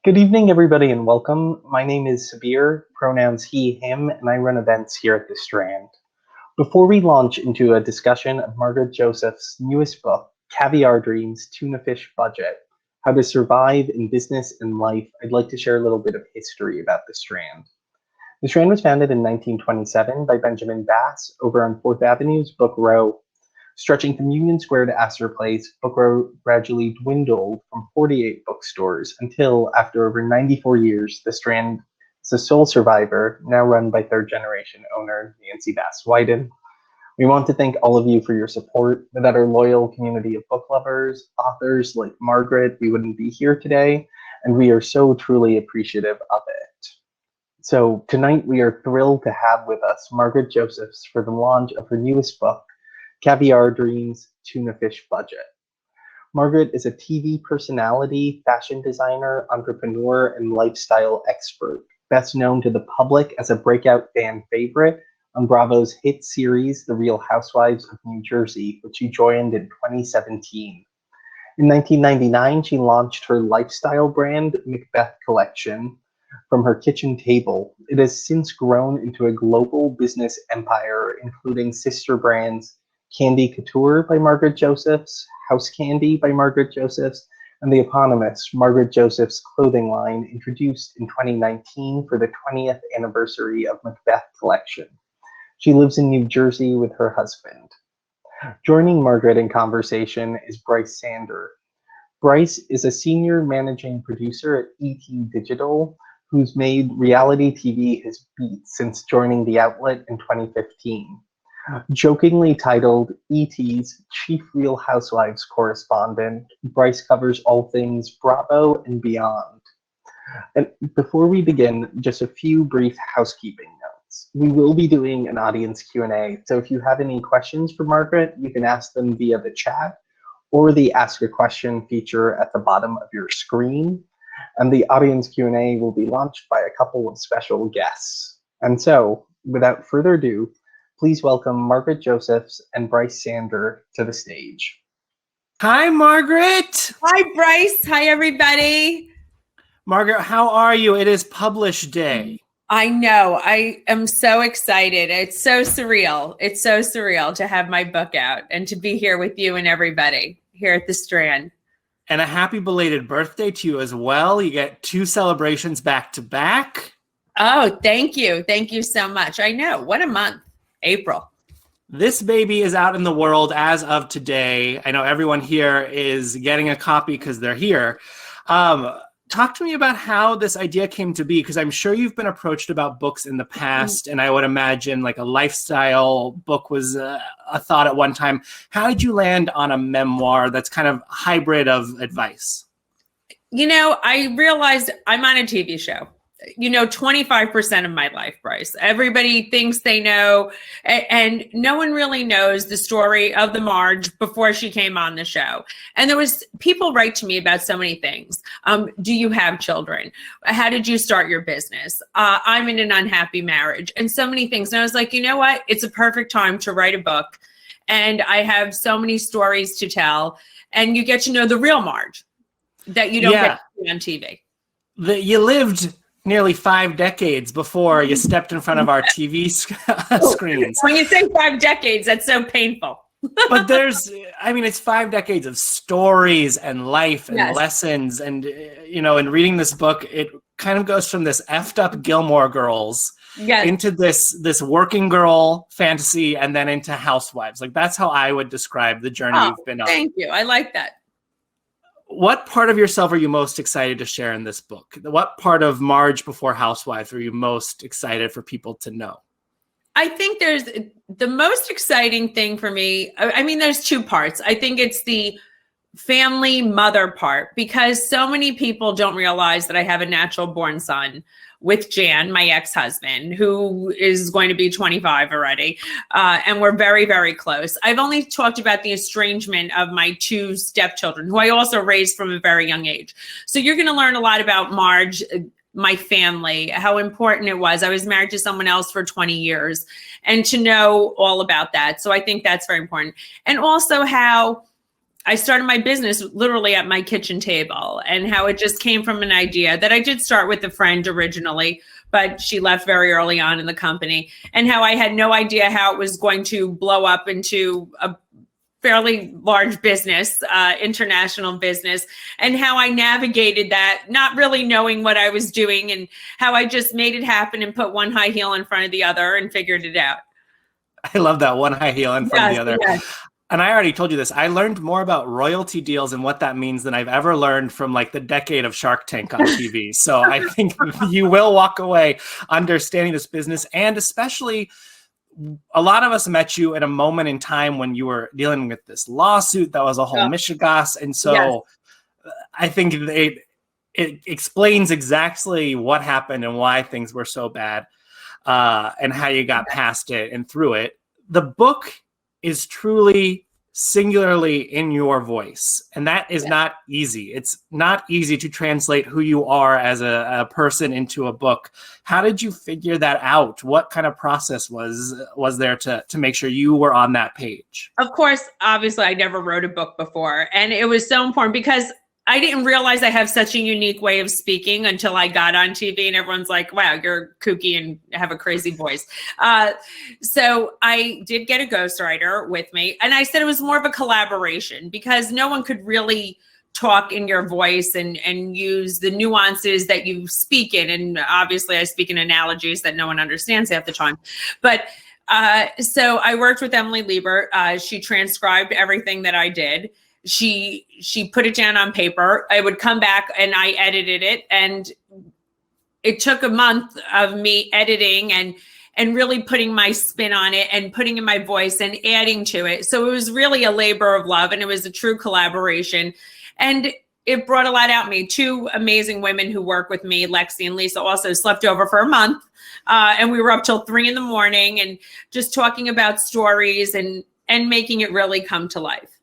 Good evening, everybody, and welcome. My name is Sabir, pronouns he, him, and I run events here at the Strand. Before we launch into a discussion of Margaret Josephs' newest book, Caviar Dreams, Tuna Fish Budget, How to Survive in Business and Life, I'd like to share a little bit of history about the Strand. The Strand was founded in 1927 by Benjamin Bass over on 4th Avenue's Book Row. Stretching from Union Square to Astor Place, Book Row gradually dwindled from 48 bookstores until, after over 94 years, the Strand is the sole survivor, now run by third-generation owner Nancy Bass Whiten. We want to thank all of you for your support. Without our loyal community of book lovers, authors like Margaret, we wouldn't be here today, and we are so truly appreciative of it. So tonight we are thrilled to have with us Margaret Josephs for the launch of her newest book, Caviar Dreams, Tuna Fish Budget. Margaret is a TV personality, fashion designer, entrepreneur, and lifestyle expert, best known to the public as a breakout fan favorite on Bravo's hit series, The Real Housewives of New Jersey, which she joined in 2017. In 1999, she launched her lifestyle brand, Macbeth Collection, from her kitchen table. It has since grown into a global business empire, including sister brands Candy Couture by Margaret Josephs, House Candy by Margaret Josephs, and the eponymous Margaret Josephs clothing line introduced in 2019 for the 20th anniversary of Macbeth Collection. She lives in New Jersey with her husband. Joining Margaret in conversation is Brice Sander. Brice is a senior managing producer at ET Digital, who's made reality TV his beat since joining the outlet in 2015. Jokingly titled ET's Chief Real Housewives Correspondent, Brice covers all things Bravo and beyond. And before we begin, just a few brief housekeeping notes. We will be doing an audience Q&A, so if you have any questions for Margaret, you can ask them via the chat or the Ask a Question feature at the bottom of your screen. And the audience Q&A will be launched by a couple of special guests. And so, without further ado, please welcome Margaret Josephs and Brice Sander to the stage. Hi, Margaret. Hi, Brice. Hi, everybody. Margaret, how are you? It is Publish Day. I know. I am so excited. It's so surreal. It's so surreal to have my book out and to be here with you and everybody here at the Strand. And a happy belated birthday to you as well. You get 2 celebrations back to back. Oh, thank you. Thank you so much. I know. What a month. April. This baby is out in the world as of today. I know everyone here is getting a copy because they're here. Talk to me about how this idea came to be, because I'm sure you've been approached about books in the past, and I would imagine like a lifestyle book was a thought at one time. How did you land on a memoir that's kind of hybrid of advice? You know, I realized I'm on a TV show. 25% of my life, Brice. Everybody thinks they know, and no one really knows the story of the Marge before she came on the show. And there was people write to me about so many things. Do you have children? How did you start your business? I'm in an unhappy marriage, and so many things. And I was like, you know what? It's a perfect time to write a book. And I have so many stories to tell, and you get to know the real Marge that you don't get to see on TV. You lived nearly 5 decades before you stepped in front of our TV screens. When you say 5 decades, that's so painful. But it's 5 decades of stories and life and lessons. And, in reading this book, it kind of goes from this effed up Gilmore Girls into this working girl fantasy and then into Housewives. Like, that's how I would describe the journey you've been on. Thank you. I like that. What part of yourself are you most excited to share in this book? What part of Marge before Housewives are you most excited for people to know? I think there's the most exciting thing for me. I mean, there's 2 parts. I think it's the family mother part, because so many people don't realize that I have a natural born son with Jan, my ex-husband, who is going to be 25 already. And we're very, very close. I've only talked about the estrangement of my 2 stepchildren, who I also raised from a very young age. So you're going to learn a lot about Marge, my family, how important it was. I was married to someone else for 20 years, and to know all about that. So I think that's very important. And also how I started my business literally at my kitchen table, and how it just came from an idea that I did start with a friend originally, but she left very early on in the company, and how I had no idea how it was going to blow up into a fairly large business, international business, and how I navigated that, not really knowing what I was doing, and how I just made it happen and put one high heel in front of the other and figured it out. I love that, one high heel in front of the other. Yes. And I already told you this. I learned more about royalty deals and what that means than I've ever learned from like the decade of Shark Tank on TV. So I think you will walk away understanding this business. And especially, a lot of us met you at a moment in time when you were dealing with this lawsuit that was a whole mishigas. And so I think it explains exactly what happened and why things were so bad, and how you got past it and through it. The book is truly singularly in your voice, and that is not easy. It's not easy to translate who you are as a person into a book. How did you figure that out? What kind of process was there to make sure you were on that page? Of course, obviously, I never wrote a book before, and it was so important because I didn't realize I have such a unique way of speaking until I got on TV, and everyone's like, wow, you're kooky and have a crazy voice. So I did get a ghostwriter with me, and I said it was more of a collaboration because no one could really talk in your voice and use the nuances that you speak in. And obviously I speak in analogies that no one understands half the time. But so I worked with Emily Lieber. She transcribed everything that I did. She put it down on paper. I would come back and I edited it. And it took a month of me editing and really putting my spin on it and putting in my voice and adding to it. So it was really a labor of love, and it was a true collaboration. And it brought a lot out of me. Two amazing women who work with me, Lexi and Lisa, also slept over for a month. And we were up till 3 a.m. and just talking about stories and making it really come to life.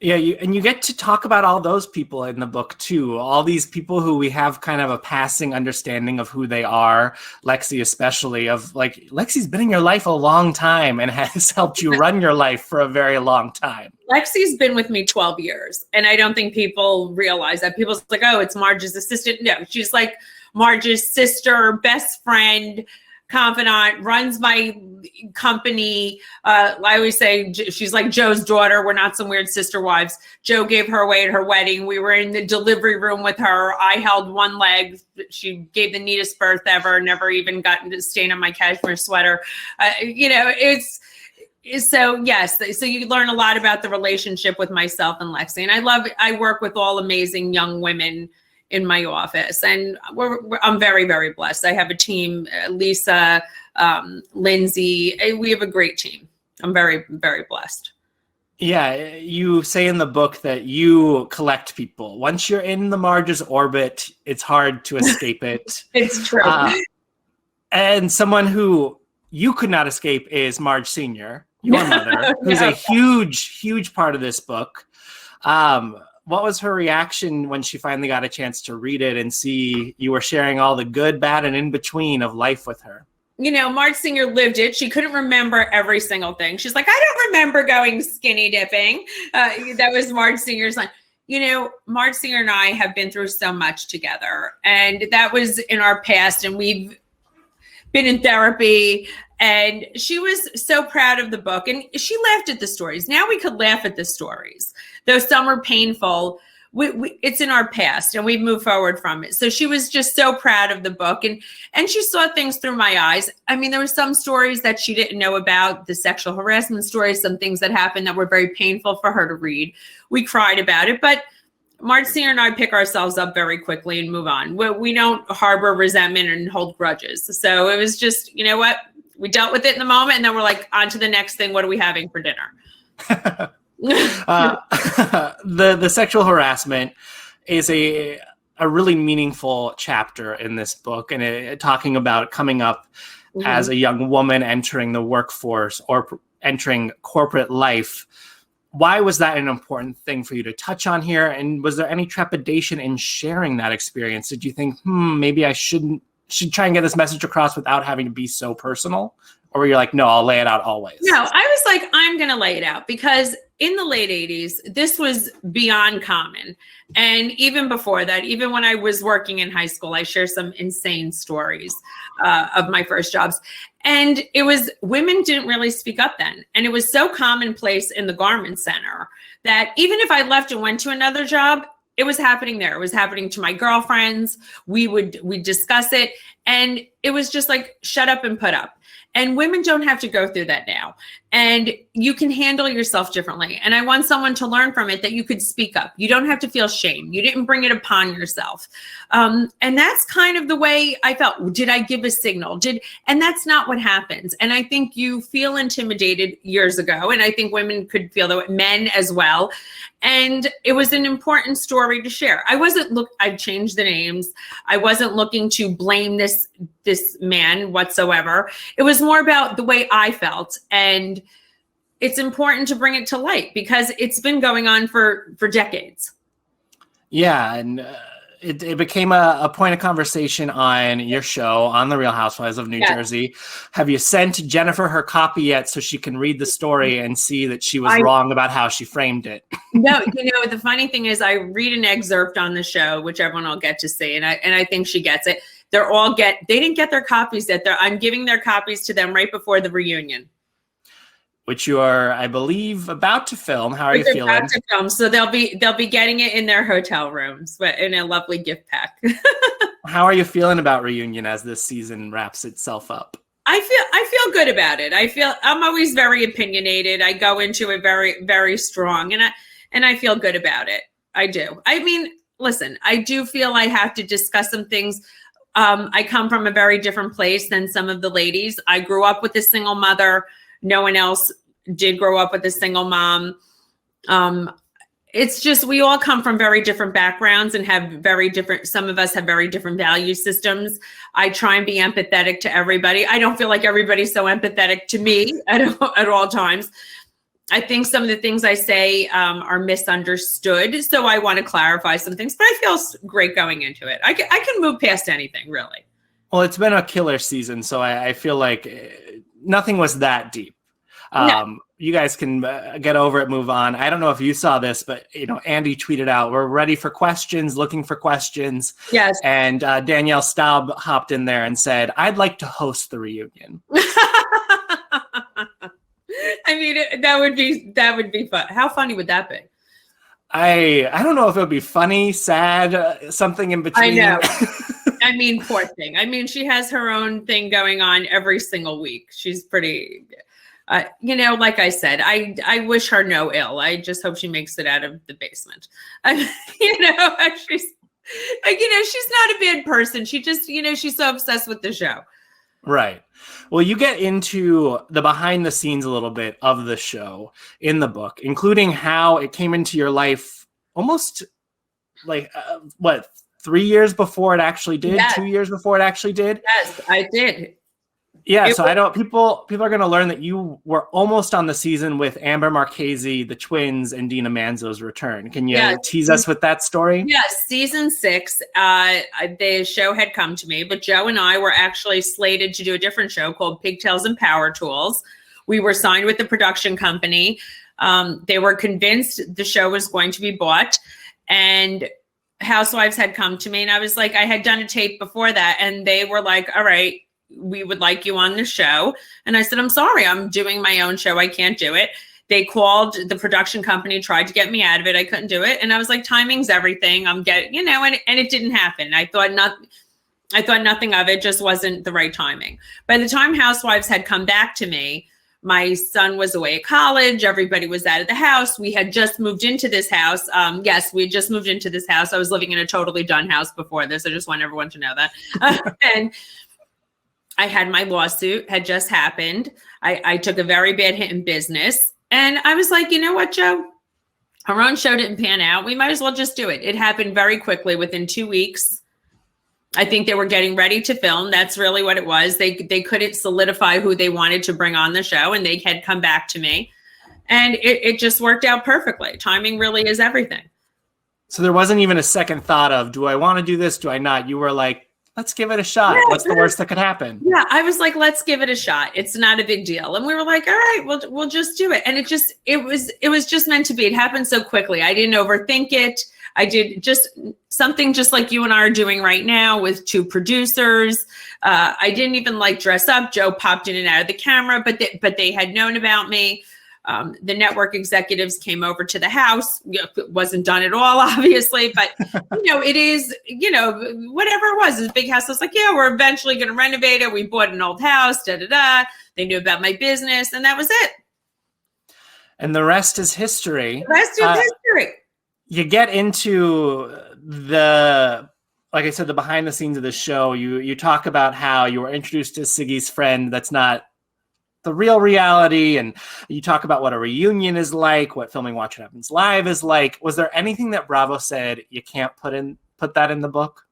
Yeah, you get to talk about all those people in the book too. All these people who we have kind of a passing understanding of who they are. Lexi especially, of like, Lexi's been in your life a long time and has helped you run your life for a very long time. Lexi's been with me 12 years. And I don't think people realize that. People's like, oh, it's Marge's assistant. No, she's like Marge's sister, best friend, confidant, runs my company. I always say she's like Joe's daughter. We're not some weird sister wives. Joe gave her away at her wedding. We were in the delivery room with her. I held one leg. She gave the neatest birth ever. Never even gotten to stain on my cashmere sweater. So yes, so you learn a lot about the relationship with myself and Lexi. And I work with all amazing young women in my office, and I'm very, very blessed. I have a team, Lisa, Lindsay. We have a great team. I'm very, very blessed. Yeah, you say in the book that you collect people. Once you're in the Marge's orbit, it's hard to escape it. It's true. And someone who you could not escape is Marge Sr., your mother, who's a huge, huge part of this book. What was her reaction when she finally got a chance to read it and see you were sharing all the good, bad, and in between of life with her? You know, Marge Singer lived it. She couldn't remember every single thing. She's like, I don't remember going skinny dipping. That was Marge Singer's line. You know, Marge Singer and I have been through so much together, and that was in our past, and we've been in therapy. And she was so proud of the book, and she laughed at the stories. Now we could laugh at the stories. Though some are painful, it's in our past and we've moved forward from it. So she was just so proud of the book, and she saw things through my eyes. I mean, there were some stories that she didn't know about, the sexual harassment stories, some things that happened that were very painful for her to read. We cried about it, but Marge Singer and I pick ourselves up very quickly and move on. We don't harbor resentment and hold grudges. So it was just, you know what? We dealt with it in the moment, and then we're like, on to the next thing. What are we having for dinner? The sexual harassment is a really meaningful chapter in this book, and talking about coming up as a young woman entering the workforce or entering corporate life. Why was that an important thing for you to touch on here? And was there any trepidation in sharing that experience? Did you think, maybe I should try and get this message across without having to be so personal? Or were you like, no, I'll lay it out always? No, I was like, I'm going to lay it out because in the late 80s, this was beyond common. And even before that, even when I was working in high school, I share some insane stories of my first jobs. And it was, women didn't really speak up then. And it was so commonplace in the garment center that even if I left and went to another job, it was happening there. It was happening to my girlfriends. We'd discuss it. And it was just like, shut up and put up. And women don't have to go through that now. And you can handle yourself differently. And I want someone to learn from it that you could speak up. You don't have to feel shame. You didn't bring it upon yourself. And that's kind of the way I felt. Did I give a signal? And that's not what happens. And I think you feel intimidated years ago. And I think women could feel that, men as well. And it was an important story to share. I've changed the names. I wasn't looking to blame this man whatsoever. It was more about the way I felt. And it's important to bring it to light because it's been going on for decades. Yeah. And it became a point of conversation on your show on the Real Housewives of New Jersey. Have you sent Jennifer her copy yet so she can read the story and see that she was wrong about how she framed it? No, the funny thing is I read an excerpt on the show, which everyone will get to see. And I think she gets it. They didn't get their copies yet. I'm giving their copies to them right before the reunion. Which you are, I believe, about to film. How are you feeling? About to film, so they'll be getting it in their hotel rooms, but in a lovely gift pack. How are you feeling about reunion as this season wraps itself up? I feel good about it. I'm always very opinionated. I go into it very, very strong, and I feel good about it. I do. I mean, listen, I do feel I have to discuss some things. I come from a very different place than some of the ladies. I grew up with a single mother. No one else did grow up with a single mom. It's just, we all come from very different backgrounds and have some of us have very different value systems. I try and be empathetic to everybody. I don't feel like everybody's so empathetic to me at all times. I think some of the things I say are misunderstood. So I want to clarify some things, but I feel great going into it. I can move past anything, really. Well, it's been a killer season, so I feel like nothing was that deep. No. You guys can get over it, move on. I don't know if you saw this, but Andy tweeted out, "We're ready for questions, looking for questions." Yes. And Danielle Staub hopped in there and said, "I'd like to host the reunion." I mean, that would be fun. How funny would that be? I don't know if it would be funny, sad, something in between. I know. I mean, poor thing. I mean, she has her own thing going on every single week. She's pretty, like I said, I wish her no ill. I just hope she makes it out of the basement. She's not a bad person. She just, she's so obsessed with the show. Right. Well, you get into the behind the scenes a little bit of the show in the book, including how it came into your life almost like, 3 years before it actually did? Yes. 2 years before it actually did? Yes, I did. Yeah, people are going to learn that you were almost on the season with Amber Marchese, the twins, and Dina Manzo's return. Can you tease us with that story? Yes, season 6, the show had come to me, but Joe and I were actually slated to do a different show called Pigtails and Power Tools. We were signed with the production company. They were convinced the show was going to be bought, and Housewives had come to me, and I was like, I had done a tape before that, and they were like, all right, we would like you on the show. And I said, I'm sorry, I'm doing my own show. I can't do it. They called the production company, tried to get me out of it. I couldn't do it. And I was like, timing's everything. I'm getting, and it didn't happen. I thought nothing of it, just wasn't the right timing. By the time Housewives had come back to me, my son was away at college. Everybody was out of the house. We had just moved into this house. Yes, we had just moved into this house. I was living in a totally done house before this. I just want everyone to know that. And I had my lawsuit had just happened. I took a very bad hit in business. And I was like, you know what, Joe? Our own show didn't pan out. We might as well just do it. It happened very quickly within 2 weeks. I think they were getting ready to film. That's really what it was. They couldn't solidify who they wanted to bring on the show, and they had come back to me. And it just worked out perfectly. Timing really is everything. So there wasn't even a second thought of, do I want to do this? Do I not? You were like, let's give it a shot. Yeah, What's the worst that could happen? Yeah, I was like, let's give it a shot. It's not a big deal. And we were like, all right, we'll just do it. And it was just meant to be. It happened so quickly. I didn't overthink it. I did just something just like you and I are doing right now with 2 producers. I didn't even like dress up. Joe popped in and out of the camera, but they had known about me. The network executives came over to the house. It wasn't done at all, obviously, but it is, whatever it was, this big house. I was like, yeah, we're eventually going to renovate it. We bought an old house, They knew about my business, and that was it. And the rest is history. The rest is history. You get into like I said, the behind the scenes of the show. You talk about how you were introduced to Siggy's friend. That's not the real reality. And you talk about what a reunion is like, what filming Watch What Happens Live is like. Was there anything that Bravo said you can't put that in the book?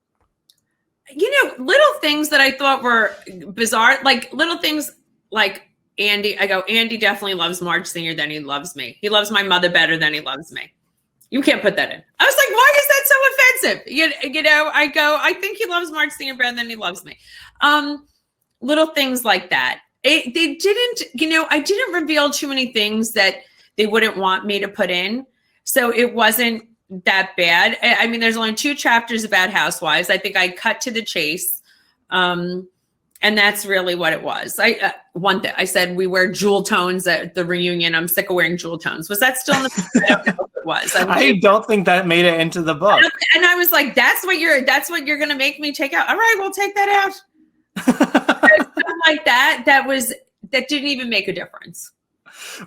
Little things that I thought were bizarre, like little things like Andy. I go, Andy definitely loves Marge Singer than he loves me. He loves my mother better than he loves me. You can't put that in. I was like, why is that so offensive? I go, I think he loves Marge Singer better than he loves me. Little things like that. They didn't, I didn't reveal too many things that they wouldn't want me to put in. So it wasn't that bad. I mean, there's only 2 chapters about housewives. I think I cut to the chase. And that's really what it was. One thing I said, we wear jewel tones at the reunion. I'm sick of wearing jewel tones. Was that still in the I don't know if it was. I don't think that made it into the book. And I was like, that's what you're going to make me take out. All right, we'll take that out. Something like that. That didn't even make a difference.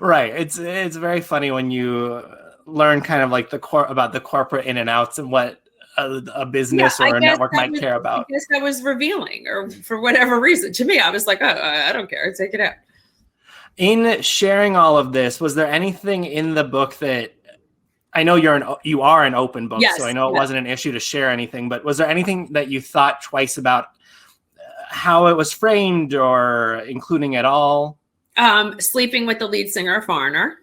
Right. It's very funny when you learn kind of like about the corporate in and outs and what a business or a network might care about. I guess that was revealing, or for whatever reason. To me, I was like, oh, I don't care. Take it out. In sharing all of this, was there anything in the book that, I know you are an open book, yes, so I know it wasn't an issue to share anything, but was there anything that you thought twice about how it was framed or including at all? Sleeping with the lead singer of Foreigner.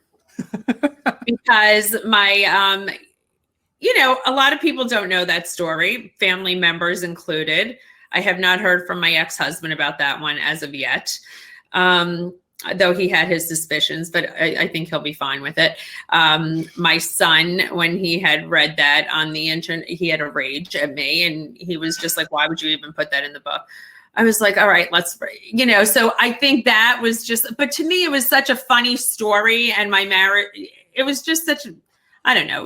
Because my, a lot of people don't know that story, family members included. I have not heard from my ex-husband about that one as of yet, though he had his suspicions, but I think he'll be fine with it. My son, when he had read that on the internet, he had a rage at me, and he was just like, why would you even put that in the book? I was like, all right, let's, so I think that was just, but to me, it was such a funny story, and my marriage, it was just such, I don't know.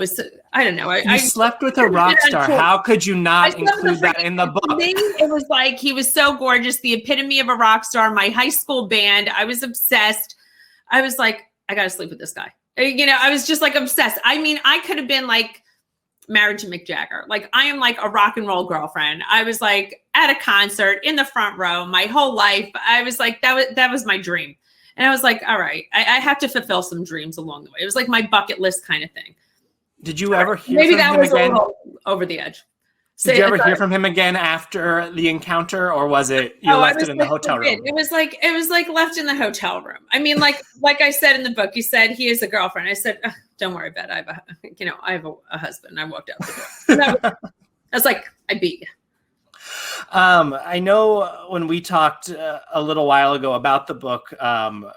I slept with a rock star. How could you not include that in the book? It was like, he was so gorgeous, the epitome of a rock star, my high school band. I was obsessed. I was like, I got to sleep with this guy. I was just like obsessed. I mean, I could have been like married to Mick Jagger. Like, I am like a rock and roll girlfriend. I was like at a concert in the front row my whole life. I was like, that was my dream. And I was like, all right, I have to fulfill some dreams along the way. It was like my bucket list kind of thing. Did you ever hear Maybe from that him was again? A little over the edge. Did you ever hear from him again after the encounter, or was it you left it in the hotel room? It was like left in the hotel room. I mean, like I said in the book, he said he is a girlfriend. I said, don't worry about it. I have a husband. I walked out the door. I was like, I beat you. I know when we talked a little while ago about the book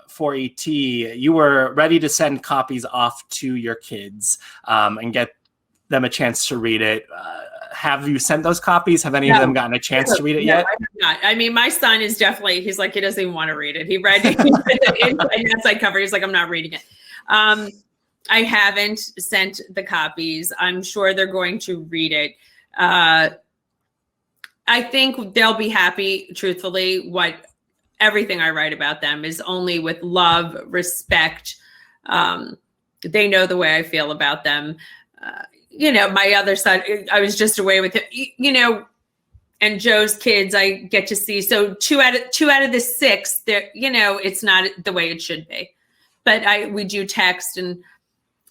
for ET, you were ready to send copies off to your kids and get them a chance to read it. Have you sent those copies? Have any of them gotten a chance to read it yet? I have not. I mean, my son is definitely, he's like, he doesn't even want to read it. He read the inside cover. He's like, I'm not reading it. I haven't sent the copies. I'm sure they're going to read it. I think they'll be happy, truthfully. Everything I write about them is only with love, respect. They know the way I feel about them. My other son, I was just away with him, and Joe's kids I get to see. So two out of the 6, it's not the way it should be. But we do text, and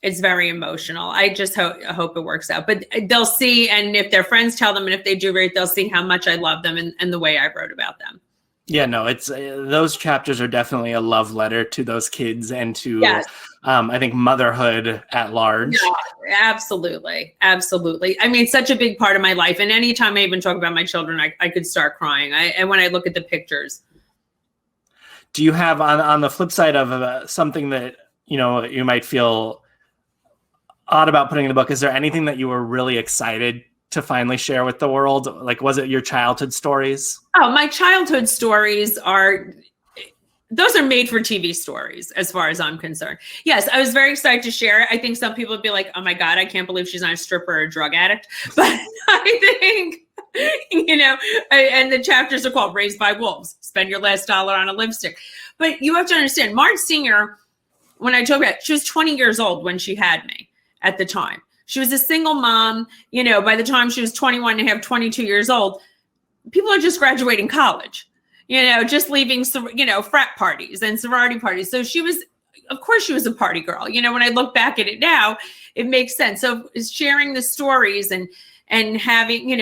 it's very emotional. I just hope it works out. But they'll see, and if their friends tell them, and if they do read, they'll see how much I love them and the way I wrote about them. Yeah, no, it's those chapters are definitely a love letter to those kids and to I think motherhood at large. Yeah, absolutely. Absolutely. I mean, it's such a big part of my life. And anytime I even talk about my children, I could start crying. And when I look at the pictures. Do you have on the flip side of something that, you might feel odd about putting in the book? Is there anything that you were really excited to finally share with the world? Like, was it your childhood stories? Oh, my childhood stories those are made for TV stories, as far as I'm concerned. Yes, I was very excited to share it. I think some people would be like, oh my God, I can't believe she's not a stripper or a drug addict. But I think, and the chapters are called Raised by Wolves, Spend Your Last Dollar on a Lipstick. But you have to understand, Marge Senior, when I told her, she was 20 years old when she had me at the time. She was a single mom. By the time she was 21 and a half, 22 years old, people are just graduating college. Just leaving, frat parties and sorority parties. So of course she was a party girl. When I look back at it now, it makes sense. So sharing the stories and having,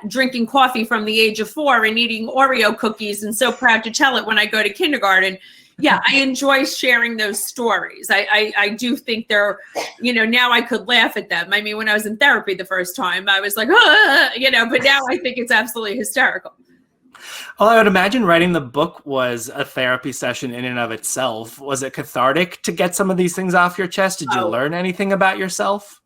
drinking coffee from the age of 4 and eating Oreo cookies and so proud to tell it when I go to kindergarten. Yeah, I enjoy sharing those stories. I do think they're, now I could laugh at them. I mean, when I was in therapy the first time, I was like, but now I think it's absolutely hysterical. Well, I would imagine writing the book was a therapy session in and of itself. Was it cathartic to get some of these things off your chest? Did you learn anything about yourself?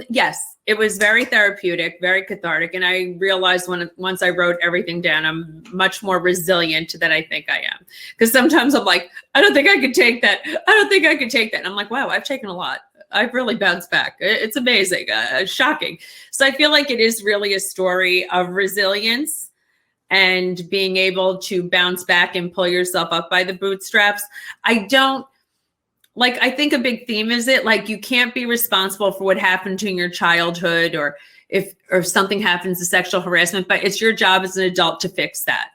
Yes, it was very therapeutic, very cathartic. And I realized once I wrote everything down, I'm much more resilient than I think I am. Because sometimes I'm like, I don't think I could take that. I don't think I could take that. And I'm like, wow, I've taken a lot. I've really bounced back. It's amazing, shocking. So I feel like it is really a story of resilience and being able to bounce back and pull yourself up by the bootstraps. I think a big theme is you can't be responsible for what happened to your childhood or if something happens to sexual harassment, but it's your job as an adult to fix that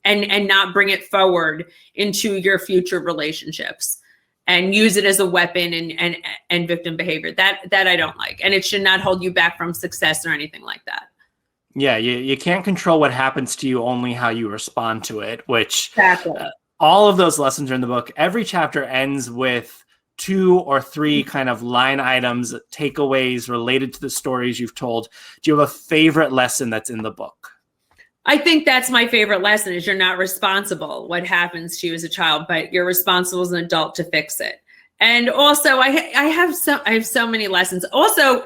and not bring it forward into your future relationships and use it as a weapon and victim behavior. That I don't like. And it should not hold you back from success or anything like that. Yeah, you can't control what happens to you, only how you respond to it, which exactly. All of those lessons are in the book. Every chapter ends with 2 or 3 kind of line items, takeaways related to the stories you've told. Do you have a favorite lesson that's in the book? I think that's my favorite lesson is you're not responsible what happens to you as a child, but you're responsible as an adult to fix it. And also I have so many lessons. Also,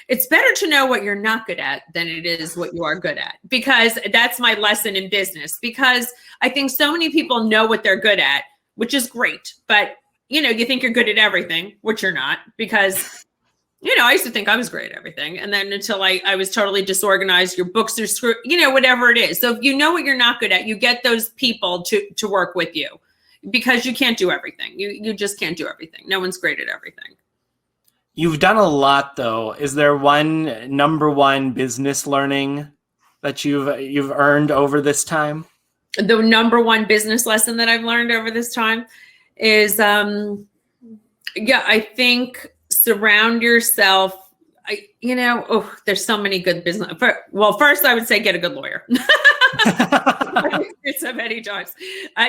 it's better to know what you're not good at than it is what you are good at, because that's my lesson in business, because I think so many people know what they're good at, which is great. But, you think you're good at everything, which you're not, because, I used to think I was great at everything. And then until I was totally disorganized, your books are screwed, whatever it is. So if you know what you're not good at, you get those people to work with you because you can't do everything. You just can't do everything. No one's great at everything. You've done a lot, though. Is there number one business learning that you've earned over this time? The number one business lesson that I've learned over this time is, I think surround yourself. There's so many good business. First I would say get a good lawyer. So many times.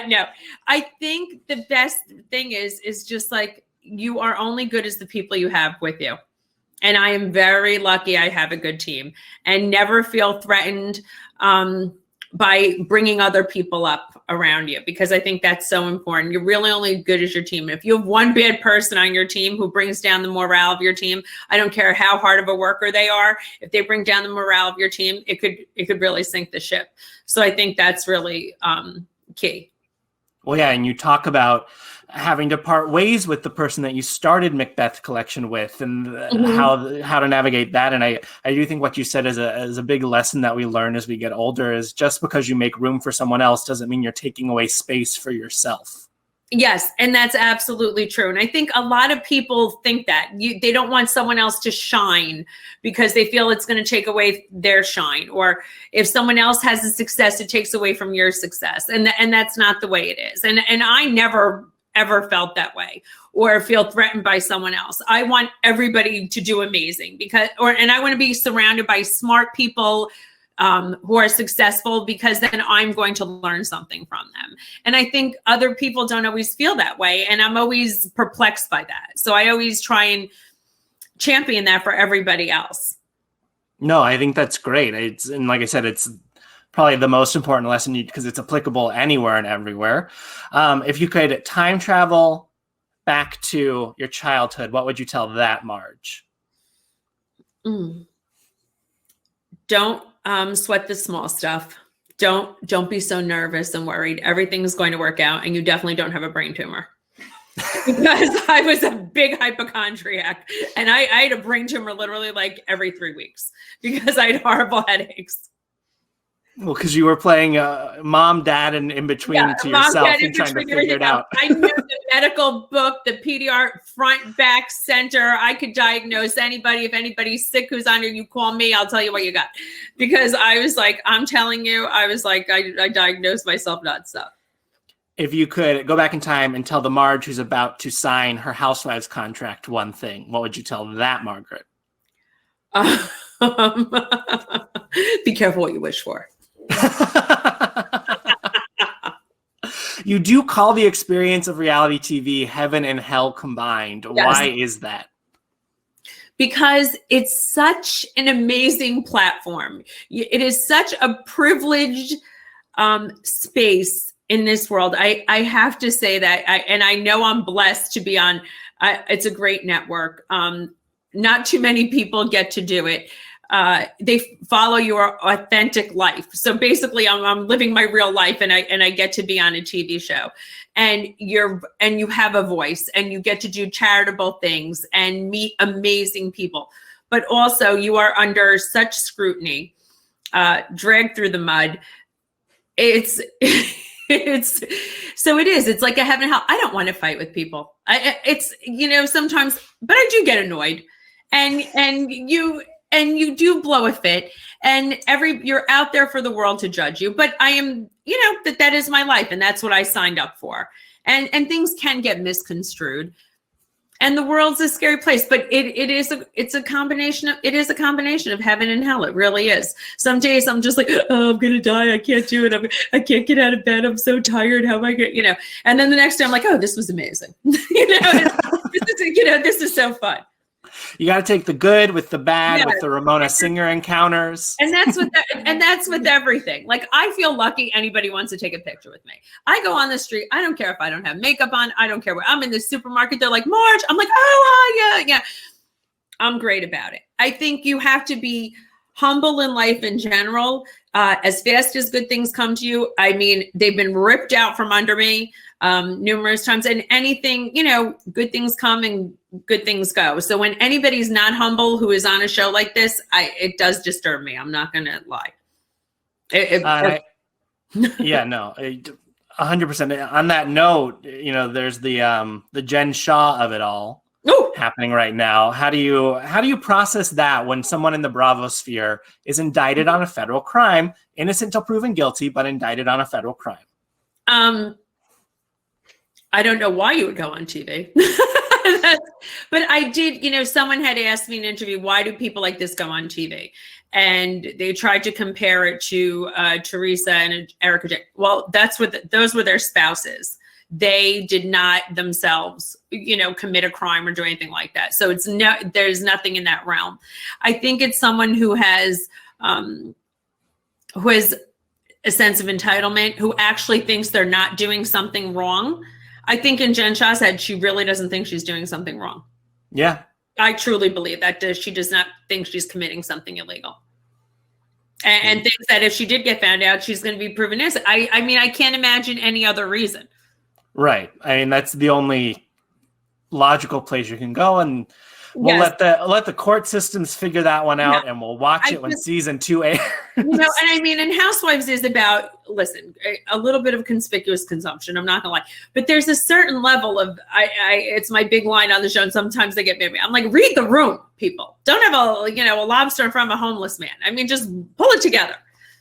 No, I think the best thing is just you are only good as the people you have with you. And I am very lucky I have a good team and never feel threatened by bringing other people up around you, because I think that's so important. You're really only good as your team. If you have one bad person on your team who brings down the morale of your team, I don't care how hard of a worker they are. If they bring down the morale of your team, it could really sink the ship. So I think that's really key. Well, yeah, and you talk about having to part ways with the person that you started Macbeth Collection with, and how to navigate that. And I do think what you said is a big lesson that we learn as we get older is just because you make room for someone else doesn't mean you're taking away space for yourself. Yes, and that's absolutely true. And I think a lot of people think that they don't want someone else to shine because they feel it's going to take away their shine, or if someone else has a success, it takes away from your success. And that's not the way it is. And I never ever felt that way or feel threatened by someone else. I want everybody to do amazing and I want to be surrounded by smart people, who are successful, because then I'm going to learn something from them. And I think other people don't always feel that way. And I'm always perplexed by that. So I always try and champion that for everybody else. No, I think that's great. And like I said, it's probably the most important lesson because it's applicable anywhere and everywhere. If you could time travel back to your childhood, what would you tell that Marge? Don't sweat the small stuff. Don't be so nervous and worried. Everything's going to work out, and you definitely don't have a brain tumor. Because I was a big hypochondriac, and I had a brain tumor literally like every 3 weeks because I had horrible headaches. Well, because you were playing mom, dad, and in between to yourself and trying to figure it out. I knew the medical book, the PDR, front, back, center. I could diagnose anybody. If anybody's sick who's under, you call me, I'll tell you what you got. Because I was like, I'm telling you, I was like, I diagnosed myself nonstop. If you could go back in time and tell the Marge who's about to sign her Housewives contract one thing, what would you tell that Margaret? Be careful what you wish for. You do call the experience of reality TV heaven and hell combined. Yes. Why is that? Because it's such an amazing platform. It is such a privileged space in this world. I have to say that, and I know I'm blessed to be on. It's a great network. Not too many people get to do it. They follow your authentic life. So basically, I'm living my real life, and I get to be on a TV show, and you have a voice, and you get to do charitable things and meet amazing people. But also, you are under such scrutiny, dragged through the mud. It's it's like a heaven and hell. I don't want to fight with people. Sometimes, but I do get annoyed, and you do blow a fit, and you're out there for the world to judge you. But I am, that is my life, and that's what I signed up for. And things can get misconstrued, and the world's a scary place. But it is a combination of heaven and hell. It really is. Some days I'm just like, oh, I'm gonna die. I can't do it. I can't get out of bed. I'm so tired. How am I gonna, And then the next day I'm like, oh, this was amazing. This is so fun. You got to take the good with the bad, with the Ramona Singer encounters. And that's with everything. Like, I feel lucky anybody wants to take a picture with me. I go on the street. I don't care if I don't have makeup on. I don't care where I'm in the supermarket. They're like, Marge. I'm like, oh, yeah. I'm great about it. I think you have to be humble in life in general. As fast as good things come to you. I mean, they've been ripped out from under me numerous times, and anything, good things come and good things go. So when anybody's not humble who is on a show like this, it does disturb me. I'm not going to lie. 100%. On that note, there's the Jen Shaw of it all. Ooh. Happening right now. How do you process that when someone in the Bravo sphere is indicted on a federal crime, innocent till proven guilty, but indicted on a federal crime? I don't know why you would go on TV. But I did, someone had asked me in an interview, why do people like this go on TV? And they tried to compare it to Teresa and Erica Jane. Well, those were their spouses. They did not themselves, commit a crime or do anything like that. So there's nothing in that realm. I think it's someone who has a sense of entitlement, who actually thinks they're not doing something wrong. I think in Jen Shah's head, she really doesn't think she's doing something wrong. Yeah. I truly believe that she does not think she's committing something illegal. And thinks that if she did get found out, she's going to be proven innocent. I mean, I can't imagine any other reason. Right. I mean, that's the only logical place you can go, and we'll let the court systems figure that one out, and we'll watch it when season 2 airs. And I mean, and Housewives is about, listen, a little bit of conspicuous consumption. I'm not gonna lie, but there's a certain level of, it's my big line on the show, and sometimes they get mad. I'm like, read the room, people. Don't have a lobster from a homeless man. I mean, just pull it together.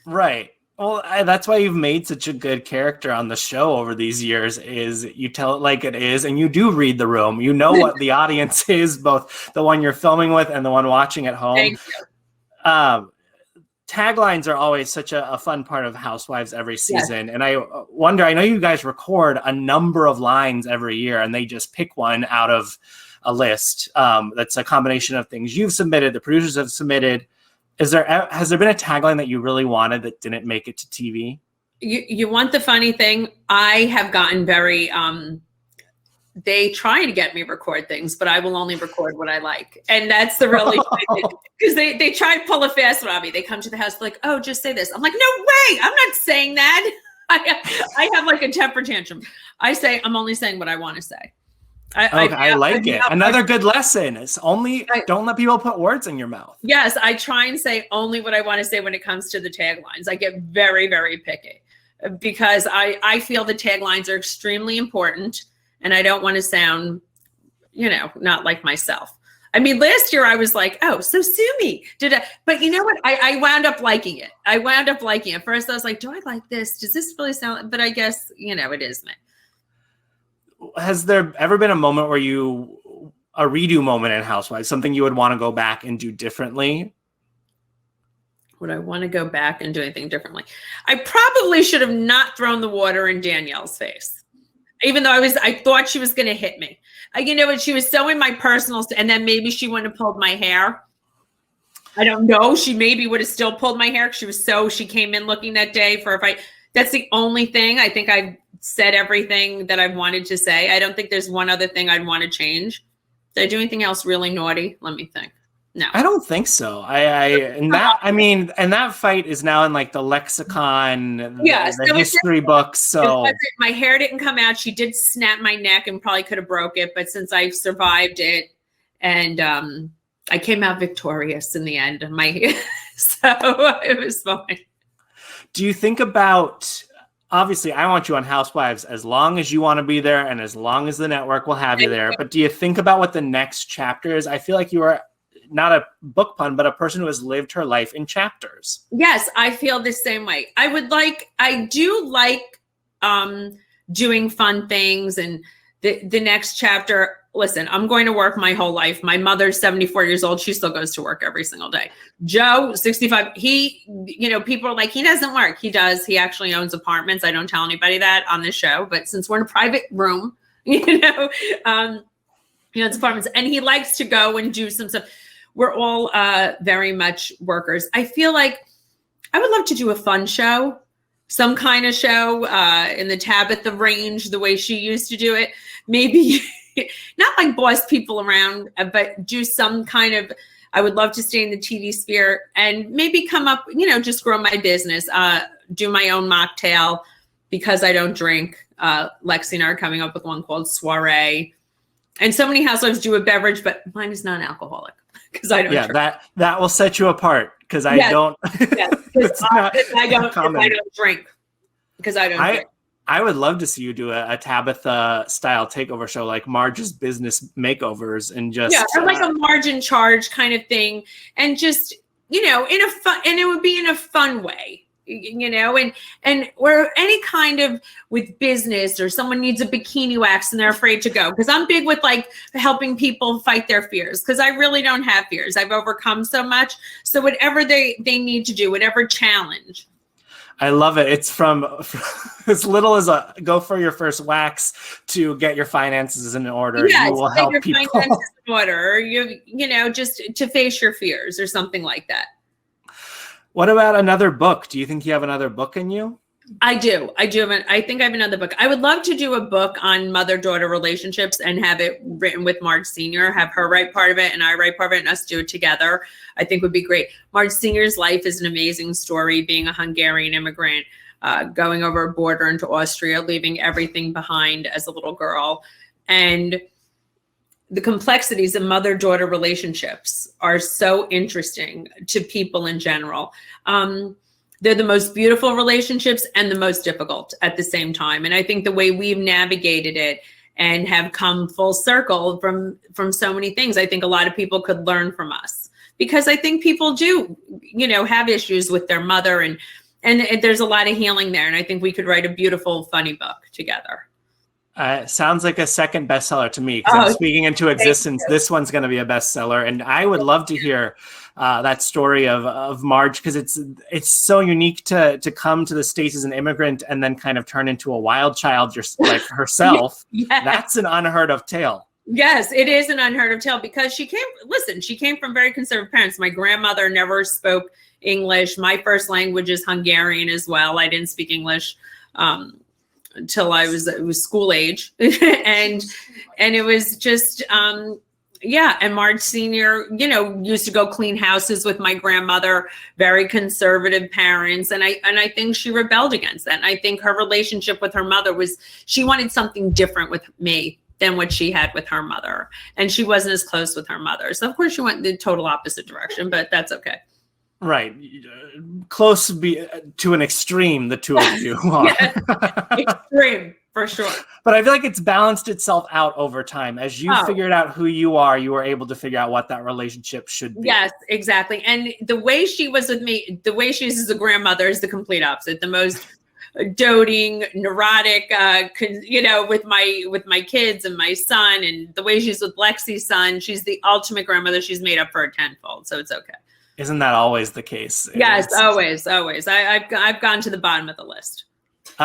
Right. Well, that's why you've made such a good character on the show over these years, is you tell it like it is, and you do read the room. You know what the audience is, both the one you're filming with and the one watching at home. Thank you. taglines are always such a fun part of Housewives every season. Yes. And I wonder, I know you guys record a number of lines every year and they just pick one out of a list that's a combination of things you've submitted, the producers have submitted. Has there been a tagline that you really wanted that didn't make it to TV? You want the funny thing? I have gotten very, they try to get me record things, but I will only record what I like. And that's the really, because they try to pull a fast one on me. They come to the house like, oh, just say this. I'm like, no way, I'm not saying that. I have like a temper tantrum. I say, I'm only saying what I want to say. I like it. Another good lesson is don't let people put words in your mouth. Yes, I try and say only what I want to say when it comes to the taglines. I get very, very picky because I feel the taglines are extremely important and I don't want to sound, not like myself. I mean, last year I was like, oh, so sue me. But you know what? I wound up liking it. First I was like, do I like this? Does this really sound? But I guess, it is me. Has there ever been a moment where a redo moment in Housewives, something you would want to go back and do differently? Would I want to go back and do anything differently? I probably should have not thrown the water in Danielle's face, even though I thought she was going to hit me. She was so in my personal, and then maybe she wouldn't have pulled my hair. I don't know. She maybe would have still pulled my hair. She came in looking that day for a fight. That's the only thing. I think I've said everything that I wanted to say. I don't think there's one other thing I'd want to change. Did I do anything else really naughty? Let me think. No, I don't think so. And that fight is now in like the lexicon, the history books. So my hair didn't come out. She did snap my neck and probably could have broke it, but since I survived it, and I came out victorious in the end. So it was fine. Do you think about? Obviously, I want you on Housewives as long as you want to be there and as long as the network will have you there. But do you think about what the next chapter is? I feel like you are not a book pun, but a person who has lived her life in chapters. Yes, I feel the same way. I do like doing fun things and the next chapter. Listen, I'm going to work my whole life. My mother's 74 years old. She still goes to work every single day. Joe, 65. People are like, he doesn't work. He does. He actually owns apartments. I don't tell anybody that on this show, but since we're in a private room, he owns apartments and he likes to go and do some stuff. We're all very much workers. I feel like I would love to do a fun show, some kind of show in the Tabitha range, the way she used to do it. Maybe not like boss people around, but do some kind of, I would love to stay in the TV sphere and maybe come up, just grow my business, do my own mocktail because I don't drink. Lexi and I are coming up with one called Soiree. And so many housewives do a beverage, but mine is non-alcoholic because I don't drink. That will set you apart because I don't. Yes, because I don't drink. Because I don't drink. I would love to see you do a Tabitha style takeover show like Marge's Business Makeovers and just or like a Marge in Charge kind of thing, and just in a fun, and it would be in a fun way, and or any kind of with business or someone needs a bikini wax and they're afraid to go, because I'm big with like helping people fight their fears because I really don't have fears. I've overcome so much. So whatever they need to do, whatever challenge. I love it. It's from as little as go for your first wax to get your finances in order. Yes, you will help your people. Finances in order, or just to face your fears or something like that. What about another book? Do you think you have another book in you? I do. I think I have another book. I would love to do a book on mother-daughter relationships and have it written with Marge Sr., have her write part of it and I write part of it and us do it together. I think would be great. Marge Sr.'s life is an amazing story, being a Hungarian immigrant, going over a border into Austria, leaving everything behind as a little girl. And the complexities of mother-daughter relationships are so interesting to people in general. They're the most beautiful relationships and the most difficult at the same time. And I think the way we've navigated it and have come full circle from so many things, I think a lot of people could learn from us, because I think people do, have issues with their mother and there's a lot of healing there. And I think we could write a beautiful, funny book together. Sounds like a second bestseller to me, because I'm speaking into existence. This one's going to be a bestseller, and I would love to hear that story of Marge, because it's so unique to come to the States as an immigrant and then kind of turn into a wild child just like herself. Yes. That's an unheard of tale. Yes, it is an unheard of tale, because she came from very conservative parents. My grandmother never spoke English. My first language is Hungarian as well. I didn't speak English until it was school age. and it was just, and Marge Sr., used to go clean houses with my grandmother, very conservative parents. And I think she rebelled against that. And I think her relationship with her mother she wanted something different with me than what she had with her mother. And she wasn't as close with her mother. So of course she went in the total opposite direction, but that's okay. Right. Close to an extreme, the two of you are. Extreme, for sure. But I feel like it's balanced itself out over time. As you figured out who you are, you were able to figure out what that relationship should be. Yes, exactly. And the way she was with me, the way she is as a grandmother is the complete opposite. The most doting, neurotic, with my kids and my son, and the way she's with Lexi's son, she's the ultimate grandmother. She's made up for it tenfold, so it's okay. Isn't that always the case? Yes, always. I've gone to the bottom of the list.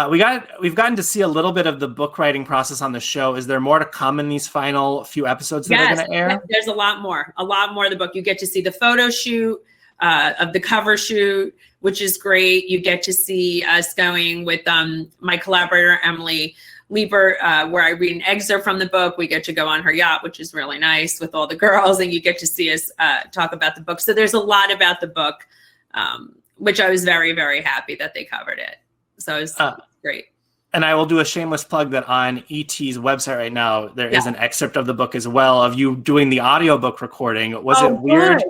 We've gotten to see a little bit of the book writing process on the show. Is there more to come in these final few episodes that are going to air? There's a lot more of the book. You get to see the photo shoot of the cover shoot, which is great. You get to see us going with my collaborator, Emily Lieber, where I read an excerpt from the book. We get to go on her yacht, which is really nice, with all the girls, and you get to see us talk about the book. So there's a lot about the book, which I was very, very happy that they covered it. So it was great. And I will do a shameless plug that on ET's website right now, there is an excerpt of the book as well, of you doing the audiobook recording. Was it weird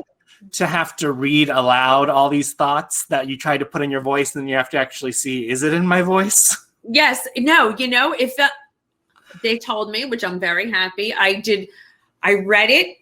to have to read aloud all these thoughts that you tried to put in your voice, and then you have to actually see, is it in my voice? Yes. No, it felt, they told me, which I'm very happy. I read it.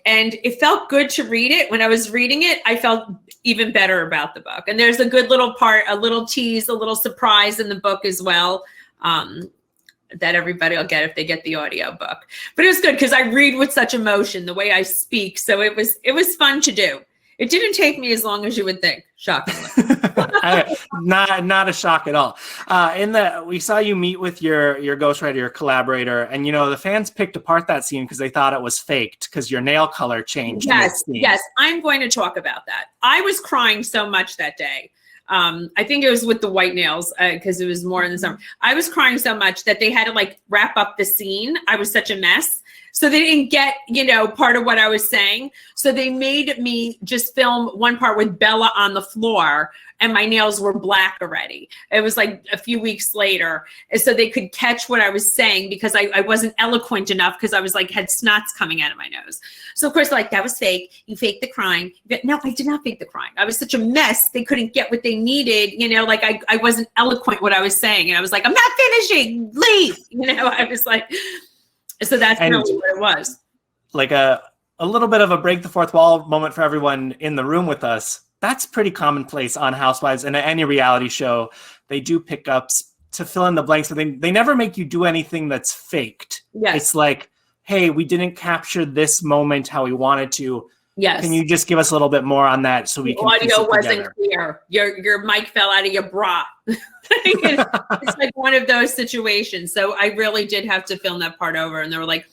And it felt good to read it. When I was reading it, I felt even better about the book. And there's a good little part, a little tease, a little surprise in the book as well, that everybody will get if they get the audio book. But it was good because I read with such emotion, the way I speak. So it was fun to do. It didn't take me as long as you would think, shockingly. Not a shock at all. We saw you meet with your ghostwriter, your collaborator, and the fans picked apart that scene because they thought it was faked because your nail color changed. Yes, I'm going to talk about that. I was crying so much that day. I think it was with the white nails because it was more in the summer. I was crying so much that they had to wrap up the scene. I was such a mess. So they didn't get, part of what I was saying. So they made me just film one part with Bella on the floor, and my nails were black already. It was like a few weeks later. And so they could catch what I was saying because I wasn't eloquent enough because I was had snots coming out of my nose. So of course, that was fake. You faked the crying. But no, I did not fake the crying. I was such a mess. They couldn't get what they needed. I wasn't eloquent what I was saying. And I was like, I'm not finishing. Leave. I was like... So that's really what it was. A little bit of a break the fourth wall moment for everyone in the room with us. That's pretty commonplace on Housewives and any reality show. They do pickups to fill in the blanks, but they never make you do anything that's faked. Yes. It's like, hey, we didn't capture this moment how we wanted to. Yes. Can you just give us a little bit more on that so we can piece it together? Audio wasn't clear. Your mic fell out of your bra. It's like one of those situations. So I really did have to film that part over, and they were like,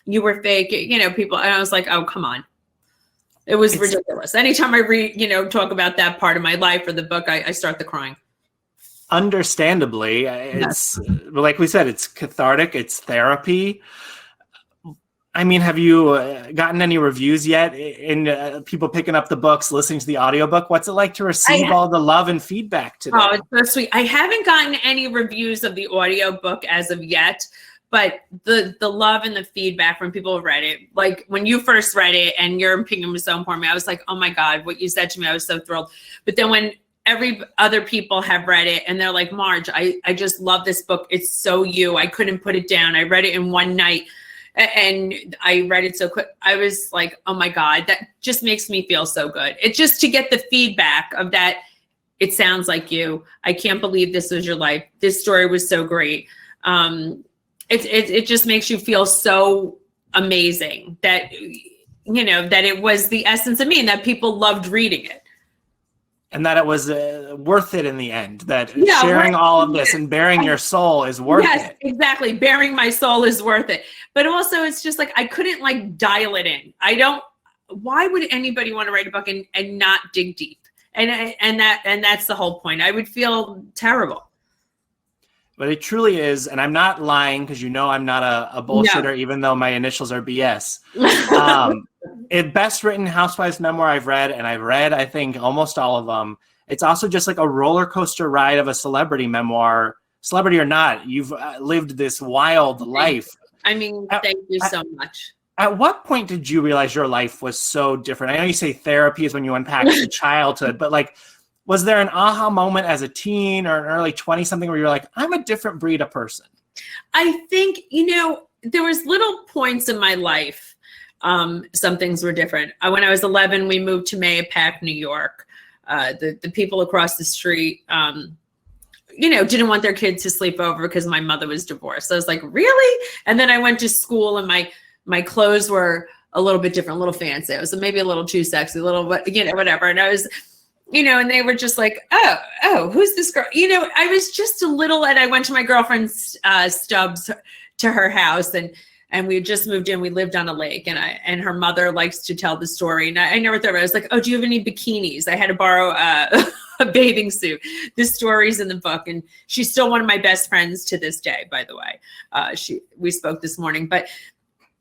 "You were fake," people. And I was like, "Oh, come on." It was ridiculous. Anytime I read, talk about that part of my life or the book, I start the crying. Understandably, it's like we said, it's cathartic. It's therapy. I mean, have you gotten any reviews yet in people picking up the books, listening to the audiobook? What's it like to receive all the love and feedback today? Oh, it's so sweet. I haven't gotten any reviews of the audiobook as of yet, but the love and the feedback from people who read it, like when you first read it and your opinion was so important to me, I was like, oh my God, what you said to me, I was so thrilled. But then when every other people have read it and they're like, Marge, I just love this book. It's so you. I couldn't put it down. I read it in one night. And I read it so quick. I was like, oh my God, that just makes me feel so good. It's just to get the feedback of that. It sounds like you. I can't believe this was your life. This story was so great. it just makes you feel so amazing that, you know, that it was the essence of me and that people loved reading it. And that it was worth it in the end, that sharing all of this and bearing your soul is worth it. Yes, exactly. Bearing my soul is worth it. But also it's just like, I couldn't like dial it in. Why would anybody want to write a book and not dig deep? And that's the whole point. I would feel terrible. But it truly is, and I'm not lying because you know I'm not a bullshitter, even though my initials are BS. Best written Housewives memoir I've read, and I've read, I think, almost all of them. It's also just like a roller coaster ride of a celebrity memoir. Celebrity or not, you've lived this wild life. I mean, thank you so much. At what point did you realize your life was so different? I know you say therapy is when you unpack your childhood, but like, was there an aha moment as a teen or an early 20-something where you're like, I'm a different breed of person? I think, you know, there was little points in my life. Some things were different. When I was 11, we moved to Mahopac, New York. The people across the street, you know, didn't want their kids to sleep over because my mother was divorced. So I was like, really? And then I went to school and my clothes were a little bit different, a little fancy. I was maybe a little too sexy, a little, you know, whatever. And I was, you know, and they were just like, oh, who's this girl? You know, I was just a little, and I went to my girlfriend's Stubbs to her house, and we had just moved in. We lived on a lake, and her mother likes to tell the story. And I never thought about it. I was like, oh, do you have any bikinis? I had to borrow a bathing suit. This story's in the book, and she's still one of my best friends to this day, by the way. We spoke this morning, but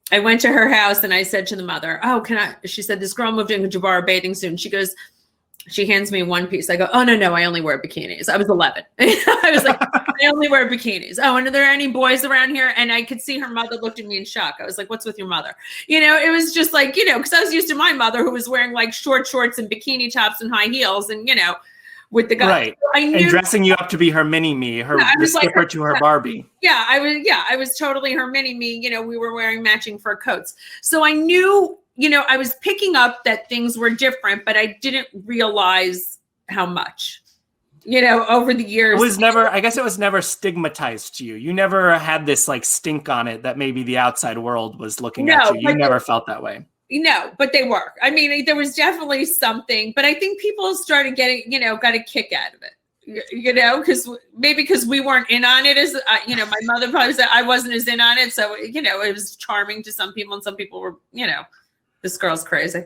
I went to her house and I said to the mother, oh, she said, this girl moved in, could you borrow a bathing suit? And she hands me one piece. I go, oh, no, I only wear bikinis. I was 11. I was like, I only wear bikinis. Oh, and are there any boys around here? And I could see her mother looked at me in shock. I was like, what's with your mother? You know, it was just like, you know, because I was used to my mother who was wearing like short shorts and bikini tops and high heels and, you know, with the guy. Right. And dressing you up to be her mini-me, the skipper to her Barbie. Yeah, I was totally her mini-me. You know, we were wearing matching fur coats. So I knew, you know, I was picking up that things were different, but I didn't realize how much, you know, over the years. I guess it was never stigmatized to you. You never had this like stink on it that maybe the outside world was looking at you. You never felt that way. No, but they were. I mean, there was definitely something, but I think people started getting, you know, got a kick out of it, you know, because we weren't in on it as, you know, my mother probably said I wasn't as in on it. So, you know, it was charming to some people and some people were, you know, this girl's crazy.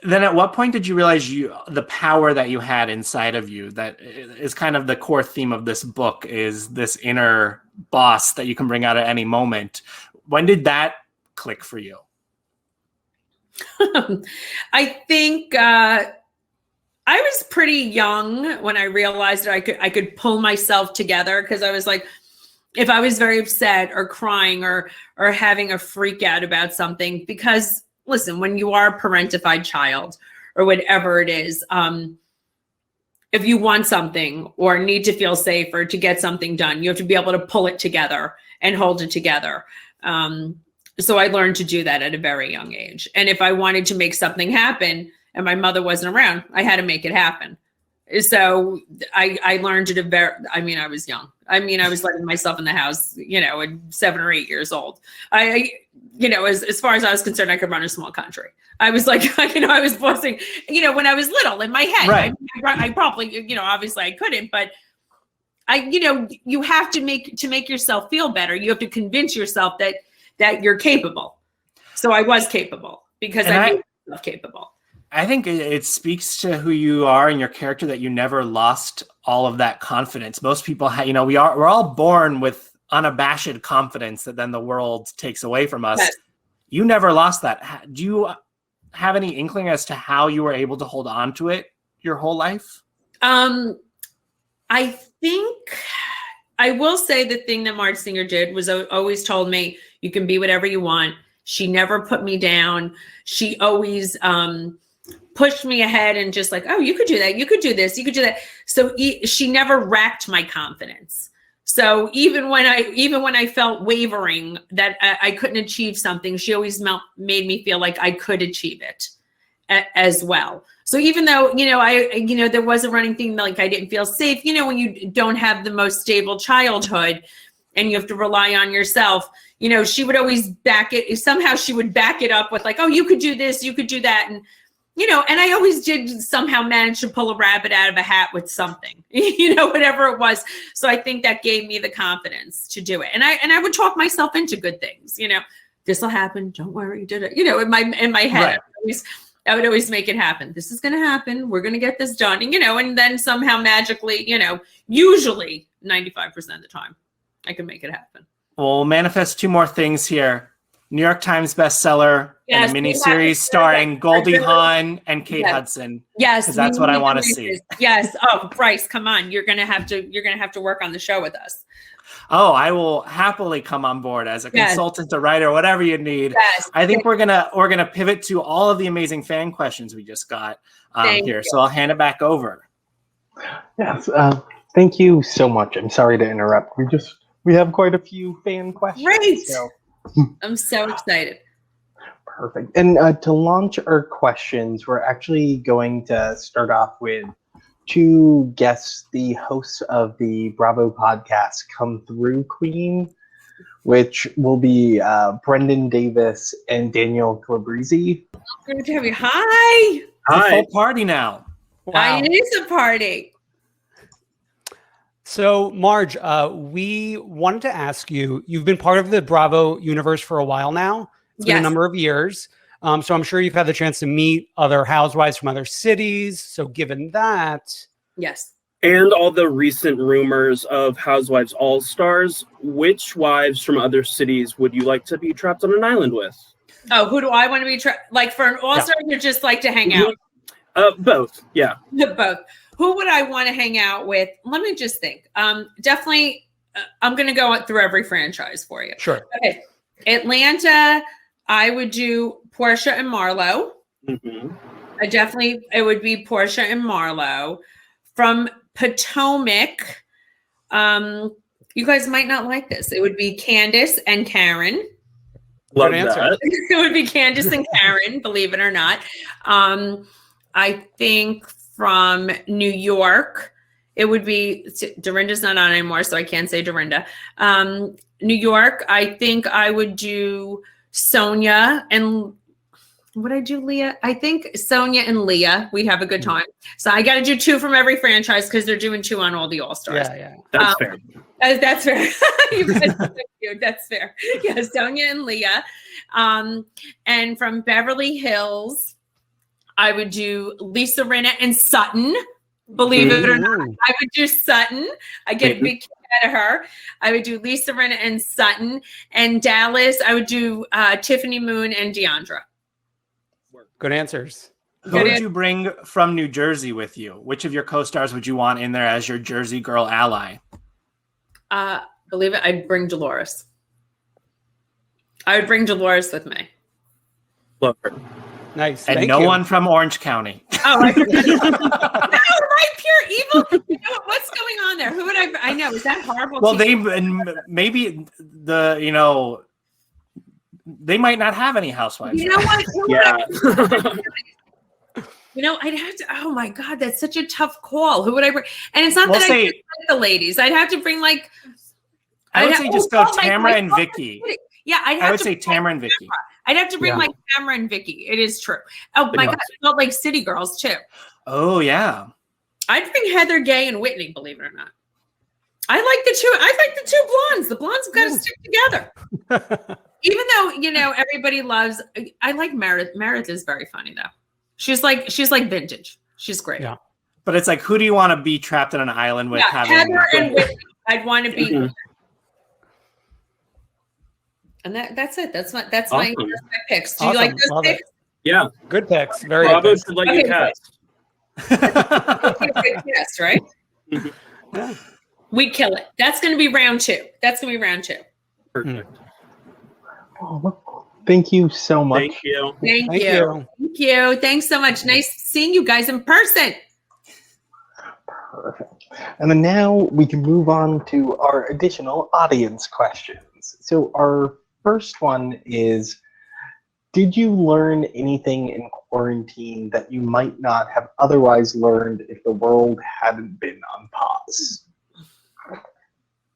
Then at what point did you realize the power that you had inside of you, that is kind of the core theme of this book, is this inner boss that you can bring out at any moment? When did that click for you? I think I was pretty young when I realized that I could pull myself together, because I was like, if I was very upset or crying or having a freak out about something, because listen, when you are a parentified child or whatever it is, if you want something or need to feel safe or to get something done, you have to be able to pull it together and hold it together. So I learned to do that at a very young age. And if I wanted to make something happen and my mother wasn't around, I had to make it happen. So I learned it I was young. I mean, I was letting myself in the house, you know, at 7 or 8 years old. You know, as far as I was concerned, I could run a small country. I was like, you know, I was bossing, you know, when I was little in my head. Right. I probably, you know, obviously I couldn't, but you know, you have to make yourself feel better. You have to convince yourself that you're capable. So I was capable because I knew myself capable. I think it speaks to who you are and your character that you never lost all of that confidence. Most people, you know, we're all born with unabashed confidence that then the world takes away from us. Yes. You never lost that. Do you have any inkling as to how you were able to hold on to it your whole life? I think I will say the thing that Marge Singer did was always told me, you can be whatever you want. She never put me down. She always pushed me ahead and just like, oh, you could do that. You could do this. You could do that. So she never racked my confidence. So even when I felt wavering that I couldn't achieve something, she always made me feel like I could achieve it as well. So even though, there was a running thing, like I didn't feel safe, when you don't have the most stable childhood, and you have to rely on yourself, you know, she would always somehow she would back it up with like, oh, you could do this, you could do that. And, you know, and I always did somehow manage to pull a rabbit out of a hat with something, you know, whatever it was. So I think that gave me the confidence to do it. And I would talk myself into good things, you know, this will happen. Don't worry. Did it, you know, in my head, Right. I would always make it happen. This is going to happen. We're going to get this done. And, you know, and then somehow magically, you know, usually 95% of the time I can make it happen. We'll manifest 2 more things here. New York Times bestseller and a miniseries starring Goldie Hawn and Kate Hudson. Yes, because that's what I want to see. Yes. Oh, Brice, come on! You're gonna have to work on the show with us. Oh, I will happily come on board as a consultant, a writer, whatever you need. Yes. I think we're gonna pivot to all of the amazing fan questions we just got here. So I'll hand it back over. Yes. Thank you so much. I'm sorry to interrupt. We have quite a few fan questions. Great. So. I'm so excited. Perfect. And to launch our questions, we're actually going to start off with 2 guests, the hosts of the Bravo podcast, Come Through Queen, which will be Brendan Davis and Daniel Calabrese. Good to have you. Hi. It's a full party now. Wow. It is a party. So, Marge, we wanted to ask you, you've been part of the Bravo universe for a while now. It's been a number of years. So I'm sure you've had the chance to meet other housewives from other cities. So given that. Yes. And all the recent rumors of Housewives All-Stars, which wives from other cities would you like to be trapped on an island with? Oh, who do I want to be trapped? Like for an All-Star, you just like to hang out? Both, yeah. Both. Who would I want to hang out with? Let me just think. Definitely, I'm going to go through every franchise for you. Sure. Okay. Atlanta, I would do Portia and Marlo. Mm-hmm. It would be Portia and Marlo. From Potomac, you guys might not like this. It would be Candace and Karen. Love that. It would be Candace and Karen, believe it or not. I think from New York, it would be, Dorinda's not on anymore, so I can't say Dorinda. New York, I think I would do Sonia and would I do Leah? I think Sonia and Leah, we'd have a good time. So I got to do 2 from every franchise because they're doing 2 on all the All-Stars. Yeah. That's fair. That's fair. That's fair. Yeah, Sonia and Leah. And from Beverly Hills, I would do Lisa Rinna and Sutton. Believe it or not, I would do Sutton. I get a big kick out of her. I would do Lisa Rinna and Sutton. And Dallas, I would do Tiffany Moon and Deandra. Good answers. Who would you bring from New Jersey with you? Which of your co-stars would you want in there as your Jersey girl ally? Believe it, I'd bring Dolores. I would bring Dolores with me. Love her. Nice. And no one from Orange County. Oh, no, right, pure evil. You know, what's going on there? Who would I know? Is that horrible? Well, maybe they might not have any housewives. You know what? Yeah. You know, I'd have to. Oh my God, that's such a tough call. Who would I bring? And it's not that I like the ladies. I'd have to bring like. I would say just go Tamara and Vicky. Yeah, I would say Tamara and Vicky. I'd have to bring like Tamara and Vicky. It is true. Oh my God, I felt like City Girls too. Oh yeah. I'd bring Heather Gay and Whitney. Believe it or not, I like the two blondes. The blondes have got to stick together. Even though, you know, everybody loves, I like Meredith. Meredith is very funny though. She's like vintage. She's great. Yeah. But it's like, who do you want to be trapped on an island with? Yeah, Heather and Whitney. I'd want to be. And that's it. That's my picks. Do you like those picks? Yeah. Good picks. Very Bravo good. should let you cast. Good guess, right? Yeah. We'd kill it. That's going to be round 2. Perfect. Oh, thank you so much. Thank you. Thank you. Thanks so much. Nice seeing you guys in person. Perfect. And then now we can move on to our additional audience questions. So our first one is, did you learn anything in quarantine that you might not have otherwise learned if the world hadn't been on pause?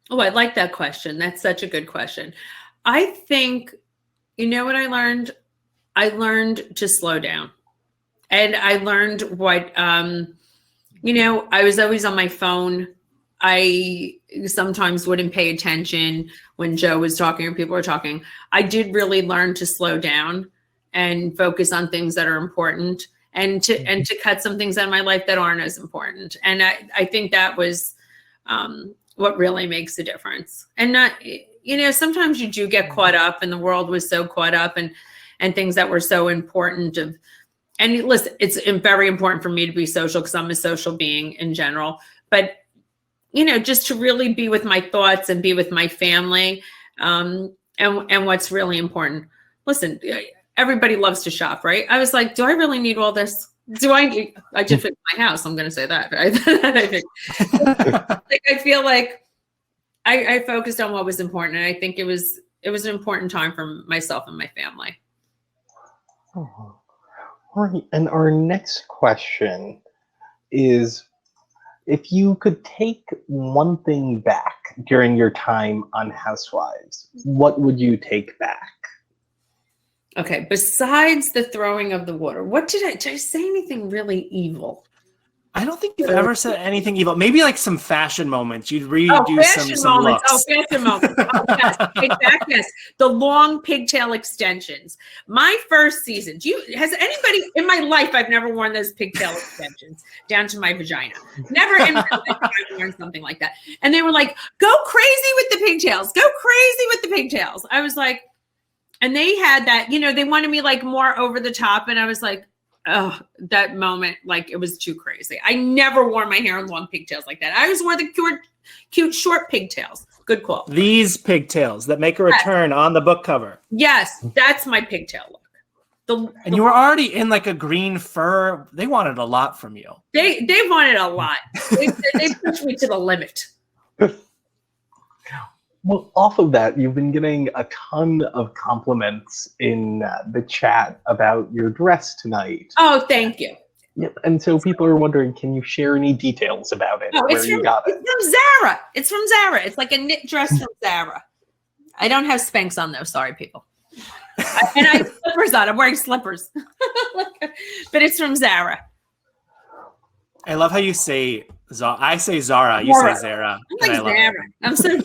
Oh, I like that question. That's such a good question. I think, you know what I learned? I learned to slow down. And I learned what, you know, I was always on my phone. I sometimes wouldn't pay attention when Joe was talking or people were talking. I did really learn to slow down and focus on things that are important, and to cut some things out of my life that aren't as important. And I think that was what really makes a difference. And not, you know, sometimes you do get caught up, and the world was so caught up and things that were so important. And listen, it's very important for me to be social because I'm a social being in general. But, you know, just to really be with my thoughts and be with my family, and what's really important. Listen, everybody loves to shop, right? I was like, do I really need all this? I just fixed my house. I'm going to say that. Like, I feel like I focused on what was important. And I think it was an important time for myself and my family. Oh. All right. And our next question is, if you could take one thing back during your time on Housewives, what would you take back? Okay, besides the throwing of the water, did I say anything really evil? I don't think you've ever said anything evil. Maybe like some fashion moments. You'd redo some looks. Oh, fashion moments. Oh, yes. Yes. The long pigtail extensions. My first season. Has anybody in my life, I've never worn those pigtail extensions down to my vagina. Never in my life have I worn something like that. And they were like, go crazy with the pigtails. Go crazy with the pigtails. I was like, and they had that, you know, they wanted me like more over the top. And I was like, oh, that moment, like it was too crazy. I never wore my hair in long pigtails like that. I always wore the cute short pigtails. Good call. These pigtails that make a return on the book cover. Yes, that's my pigtail look. And you were already in like a green fur. They wanted a lot from you. They wanted a lot. They pushed me to the limit. Well, off of that, you've been getting a ton of compliments in the chat about your dress tonight. Oh, thank you. Yep. And so people are wondering, can you share any details about it? It's from Zara. It's from Zara. It's like a knit dress from Zara. I don't have Spanx on though. Sorry, people. And I have slippers on. I'm wearing slippers. But it's from Zara. I love how you say I say Zara. You say Zara. I'm like Zara. I'm so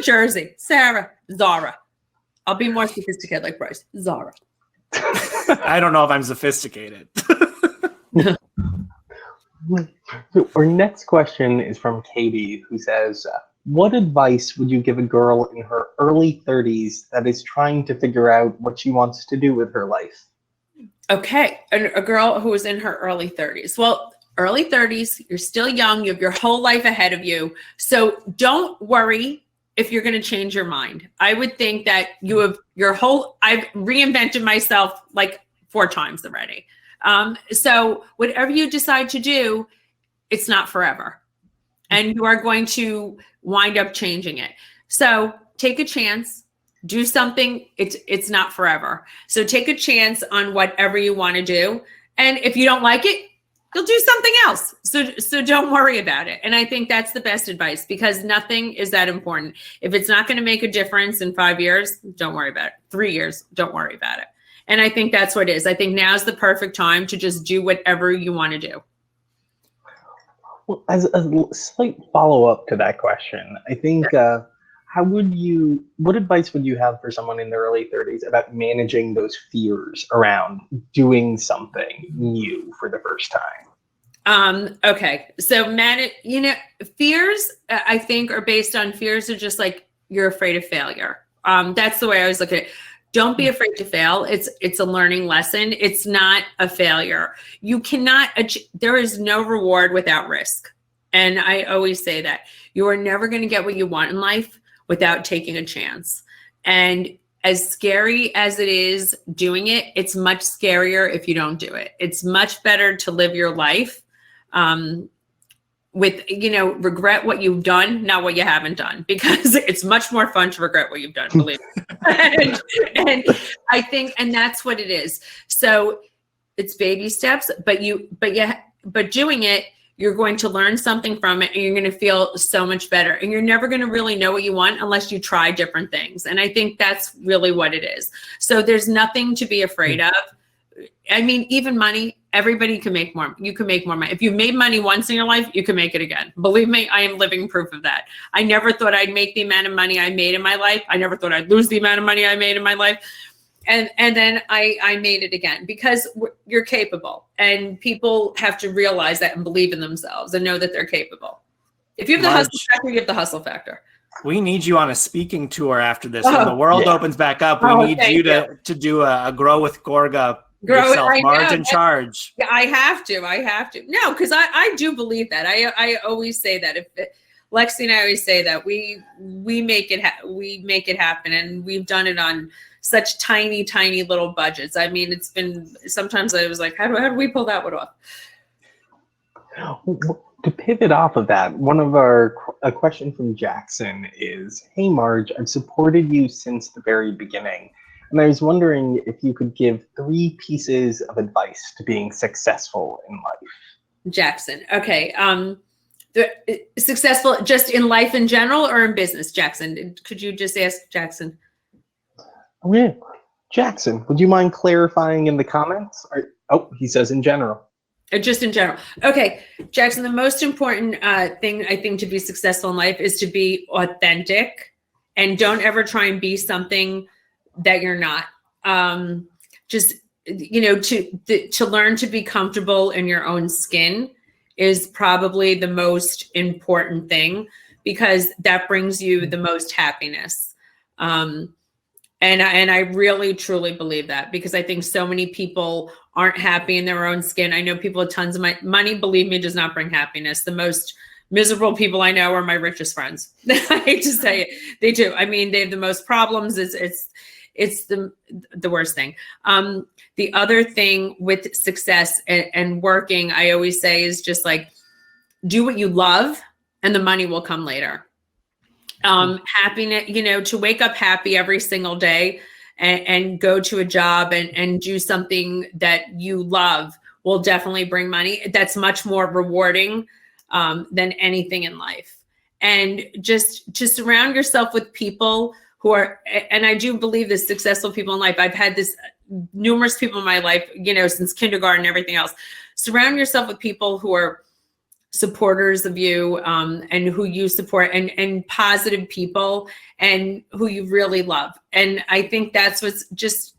Jersey. Sarah. Zara. I'll be more sophisticated like Brice. Zara. I don't know if I'm sophisticated. So our next question is from Katie, who says, what advice would you give a girl in her early 30s that is trying to figure out what she wants to do with her life? Okay. A girl who is in her early 30s. Well, early 30s, you're still young. You have your whole life ahead of you. So don't worry if you're going to change your mind. I would think that you have I've reinvented myself like 4 times already. So whatever you decide to do, it's not forever. And you are going to wind up changing it. So take a chance, do something. It's not forever. So take a chance on whatever you want to do. And if you don't like it, you'll do something else. So don't worry about it. And I think that's the best advice, because nothing is that important. If it's not going to make a difference in 5 years, don't worry about it. 3 years, don't worry about it. And I think that's what it is. I think now's the perfect time to just do whatever you want to do. Well, as a slight follow-up to that question, I think, what advice would you have for someone in their early 30s about managing those fears around doing something new for the first time? Okay. So fears, I think, are based on fears are just like, you're afraid of failure. That's the way I always look at it. Don't be afraid to fail. It's a learning lesson. It's not a failure. You cannot, there is no reward without risk. And I always say that you are never going to get what you want in life without taking a chance. And as scary as it is doing it, it's much scarier if you don't do it. It's much better to live your life with, regret what you've done, not what you haven't done, because it's much more fun to regret what you've done, believe me. and I think, and that's what it is. So it's baby steps, but doing it, You're going to learn something from it, and you're going to feel so much better. And you're never going to really know what you want unless you try different things. And I think that's really what it is. So there's nothing to be afraid of. I mean, even money, everybody can make more. You can make more money. If you made money once in your life, you can make it again. Believe me, I am living proof of that. I never thought I'd make the amount of money I made in my life. I never thought I'd lose the amount of money I made in my life. And then I made it again, because you're capable, and people have to realize that and believe in themselves and know that they're capable. If you have the hustle factor, you have the hustle factor. We need you on a speaking tour after this. When the world opens back up, we need you to do a Grow with Gorga yourself, Marge in charge. Yeah, I have to. No, because I do believe that. I always say that. Lexi and I always say that we make it happen, and we've done it on such tiny little budgets. I mean, it's been, sometimes I was like, how do we pull that one off? To pivot off of that, a question from Jackson is, hey Marge, I've supported you since the very beginning, and I was wondering if you could give 3 pieces of advice to being successful in life. Jackson, okay. Successful just in life in general or in business, Jackson? Could you just ask Jackson? Oh, yeah. Jackson, would you mind clarifying in the comments? He says in general. Just in general. Okay, Jackson, the most important thing I think to be successful in life is to be authentic, and don't ever try and be something that you're not. Just, to learn to be comfortable in your own skin is probably the most important thing, because that brings you the most happiness. And I really, truly believe that, because I think so many people aren't happy in their own skin. I know people with tons of money, believe me, does not bring happiness. The most miserable people I know are my richest friends. I hate to say it. They do. I mean, they have the most problems. It's the worst thing. The other thing with success and working, I always say, is just like, do what you love and the money will come later. Happiness, to wake up happy every single day and go to a job and do something that you love will definitely bring money. That's much more rewarding than anything in life. And just to surround yourself with people who are, and I do believe this, successful people in life. I've had this numerous people in my life, since kindergarten and everything else. Surround yourself with people who are supporters of you, and who you support, and positive people, and who you really love. And I think that's what's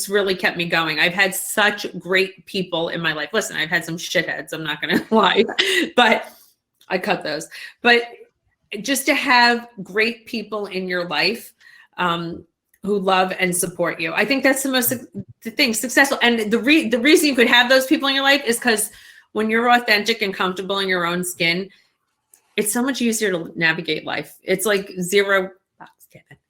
really kept me going. I've had such great people in my life. Listen, I've had some shitheads, I'm not going to lie, but I cut those. But just to have great people in your life, who love and support you. I think that's the thing, successful. And the reason you could have those people in your life is because when you're authentic and comfortable in your own skin, it's so much easier to navigate life. It's like zero.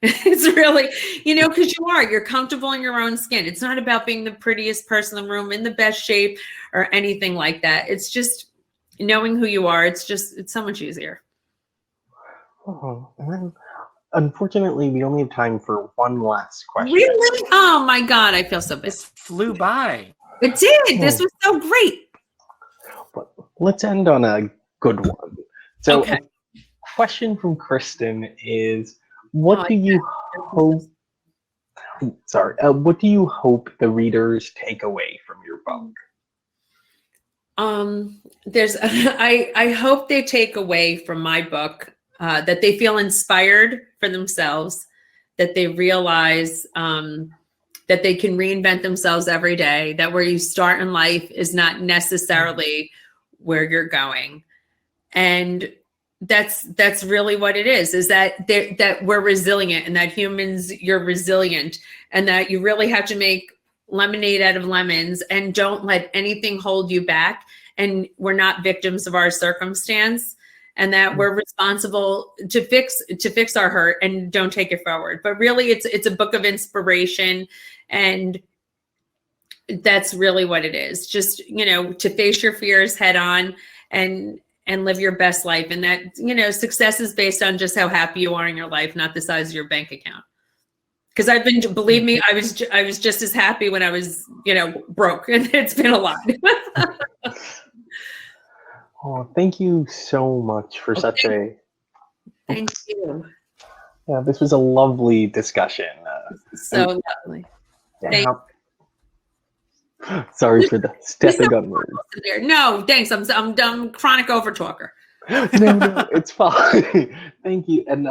It's really, because you're comfortable in your own skin. It's not about being the prettiest person in the room, in the best shape, or anything like that. It's just knowing who you are. It's so much easier. Oh, and then unfortunately, we only have time for one last question. Really? Oh my God, I feel so bad. This flew by. It did. This was so great. But let's end on a good one. So, okay. A question from Kristen is, what do you hope the readers take away from your book? I hope they take away from my book that they feel inspired for themselves, that they realize that they can reinvent themselves every day, that where you start in life is not necessarily where you're going. And that's really what it is that we're resilient, and that humans, you're resilient, and that you really have to make lemonade out of lemons, and don't let anything hold you back. And we're not victims of our circumstance, and that we're responsible to fix our hurt and don't take it forward. But really it's a book of inspiration, and that's really what it is. Just, to face your fears head on and live your best life. And that, success is based on just how happy you are in your life, not the size of your bank account. Because believe me, I was just as happy when I was, broke, and it's been a lot. Oh, thank you so much for such a. Thank you. Yeah, this was a lovely discussion. So lovely. Thank Sorry for the stepping on words. No, thanks. I'm dumb chronic overtalker. No, it's fine. Thank you. And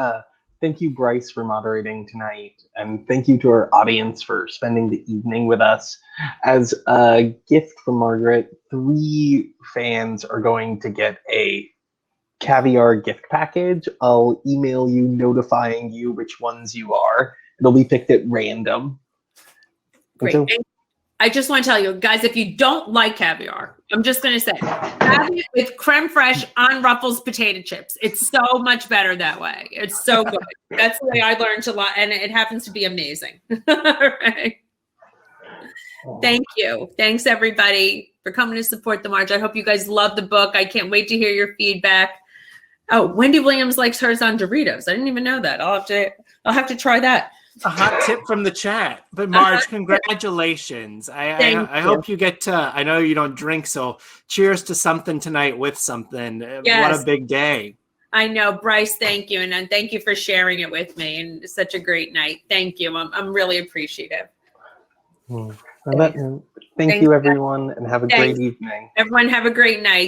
thank you, Brice, for moderating tonight. And thank you to our audience for spending the evening with us. As a gift from Margaret, 3 fans are going to get a Caviar gift package. I'll email you notifying you which ones you are. It'll be picked at random. Great. So, I just want to tell you, guys, if you don't like caviar, I'm just going to say, have it with creme fraiche on Ruffles potato chips. It's so much better that way. It's so good. That's the way I learned to love, and it happens to be amazing. Right. Thank you. Thanks, everybody, for coming to support the march. I hope you guys love the book. I can't wait to hear your feedback. Oh, Wendy Williams likes hers on Doritos. I didn't even know that. I'll have to try that. A hot tip from the chat. But Marge, congratulations. I hope you get to, I know you don't drink, so cheers to something tonight with something. Yes. What a big day. I know, Brice, thank you. And thank you for sharing it with me. And it's such a great night. Thank you. I'm really appreciative. Thank you, everyone, and have a great evening. Everyone have a great night.